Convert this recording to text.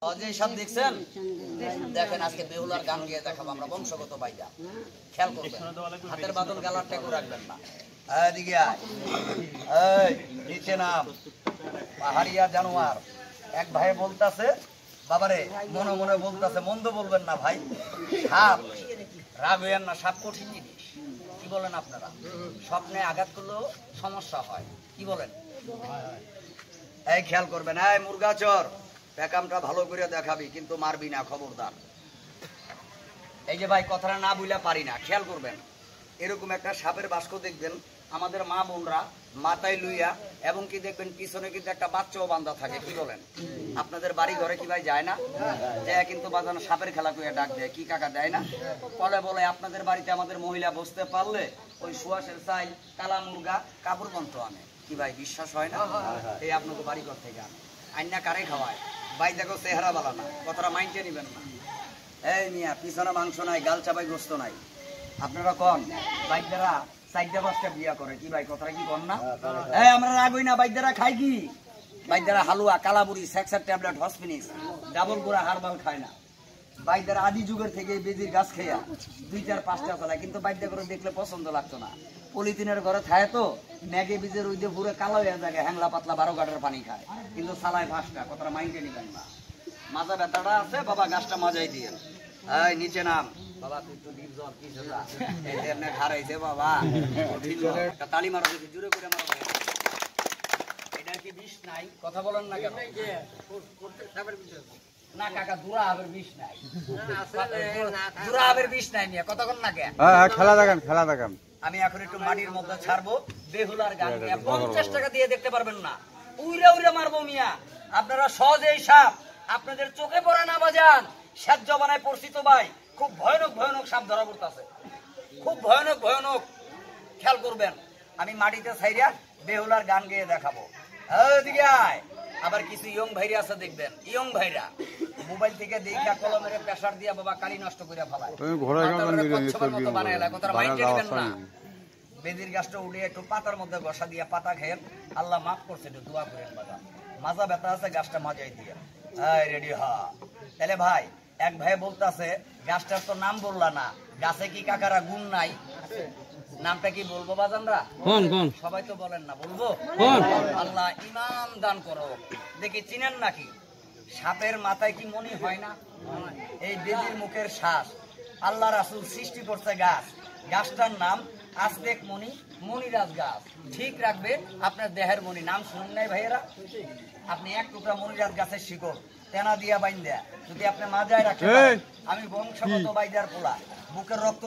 অজয় সব দেখছেন? দেখেন আজকে বেহুলার গান গিয়ে দেখাবো আমরা বংশগত বাইজা। খেয়াল করবেন, হাতের বাদল গালার টেকো রাখবেন না। এদিকে আয়, এই নিচে নাম। পাহাড়িয়া জানোয়ার। এক ভাই বলতাছে, বাবারে মনে মনে বলতাছে, মন্দ বলবেন না ভাই, সাপ রাগ হইয়েন না, সাপ কঠিন জিনিস। কি বলেন আপনারা? স্বপ্নে আঘাত করলেও সমস্যা হয়, কি বলেন? এই খেয়াল করবেন, এই মুরগাচর প্যাকামটা ভালো করে দেখাবি, কিন্তু মারবি না, খবরদার। এই যে ভাই কথাটা না বুঝলে পারি না, খেয়াল করবেন। এরকম একটা সাপের বাস্ক দেখবেন আমাদের মা বোনরা মাথায় লুইয়া, এবং কি দেখবেন পিছনে কিন্তু একটা বাচ্চাও বান্ধা থাকে, কি বলেন? আপনাদের বাড়ি ঘরে কি ভাই যায় না? যায়, কিন্তু বাজানো সাপের খেলা করে ডাক দেয়, কি কাকা দেয় না? বলে বলে আপনাদের বাড়িতে আমাদের মহিলা বসতে পারলে ওই সুয়াশের চাই কালা মুরগা কাপড় বন্ধ আনে, কি ভাই বিশ্বাস হয় না? এই আপনাদের বাড়ি ঘর থেকে আইনা কারে খাওয়ায়, ভাই দেখো চেহারা বালা না, কথাটা মাইন্ডে নিবেন না। এই মিয়া পিছনে মাংস নাই, গাল চাপাই গোস্ত নাই। আপনারা কন বাইকদারা চারটা পাঁচটা বিয়া করে, কি ভাই কথাটা কি কন না? এই আমরা রাগই না, বাইকদারা খাই কি? বাইকদারা হালুয়া, কালাবুড়ি, সেক্সার ট্যাবলেট, হসপিনিস, ডাবল গোড়া হারবাল খায় না। বাইকদারা আদি যুগের থেকে বেজির গাছ খেয়া 2-4-5টা চালায়, কিন্তু বাইকদা করে দেখলে পছন্দ লাগতো না। পলিথিনের ঘরে খায় তো ম্যাগে বীজের ওই যে পুরো কালো হয়ে যায়, হ্যাংলা পাতলা 12 গাটের পানি খায়, কিন্তু চালায় 5টা। কথাটা মাইন্ডে নিবেন না। মাজা ব্যথাটা আছে বাবা, গাছটা মাজাই দিয়ে। এই নিচে নাম বাবা, তুই তো ডিপ জল কি সেটা এই এমনি খারাইছে বাবা, একটা তালি মারো দেখি, জোরে করে মারো। এটা কি বিষ নাই? কথা বলেন না কেন? না কাকা, দুরা আবের বিষ নাই, দুরা আবের বিষ নাই নিয়ে কথা বল না কেন? খেলা দেখান, খেলা দেখান। আমি এখন একটু মাটির মধ্যে ছাড়বো বেহুলার গান নিয়ে। 50 টাকা দিয়ে দেখতে পারবেন না, উইরা উইরা মারবো মিয়া। আপনারা সহজেই সাপ আপনাদের চোখে পড়ে না বাজান, সাত জবানায় পরিচিত ভাই, খুব ভয়ানক ভয়ানক সাপ ধরা পড়তেছে, খুব ভয়ানক ভয়ানক। খেয়াল করবেন, আমি মাটিতে ছাইরা বেহুলার গান গেয়ে দেখাবো। এদিকে আয়। আবার কিছু ইয়ং ভাইরা আছে দেখবেন, ইয়ং ভাইরা মোবাইল থেকে দেখা কলমের প্রেসার দিয়া বাবা কালি নষ্ট করে ফেলায়, বেদির গাছটা উঠে একটু পাতার মধ্যে বসা দিয়া পাতা খেয়ে আল্লাহ মাফ করছে, একটু দোয়া করেন বাবা। মাজা ব্যথা আছে, গাছটা মাজাই দিয়ে রেডি হ। তাহলে ভাই এক ভাই বলতেছে, গাছটার তো নাম বললা না, গাছে কি কাকারা গুণ নাই? নামটা কি বলবো বাজানরা? সবাই তো বলেন না, বলবো? আল্লাহ ইমান দান করো। দেখি চিনেন নাকি? সাপের মাথায় কি মনি হয় না? এই বেদির মুখের শ্বাস আল্লাহ রাসূল সৃষ্টি করছে গাছ, গাছটার নাম আজতেক মনি, মনিরাজ গাছ। ঠিক রাখবে আপনার দেহের মনি। নাম শুনুন নাই ভাইয়েরা? আপনি এক টুকরা মনিরাজ গাছের শিকড় তেনা দিয়া বাইন দেয়া যদি আপনি মাজায় রাখেন, আমি বংশগত বাইদার পোলা, বুকের রক্ত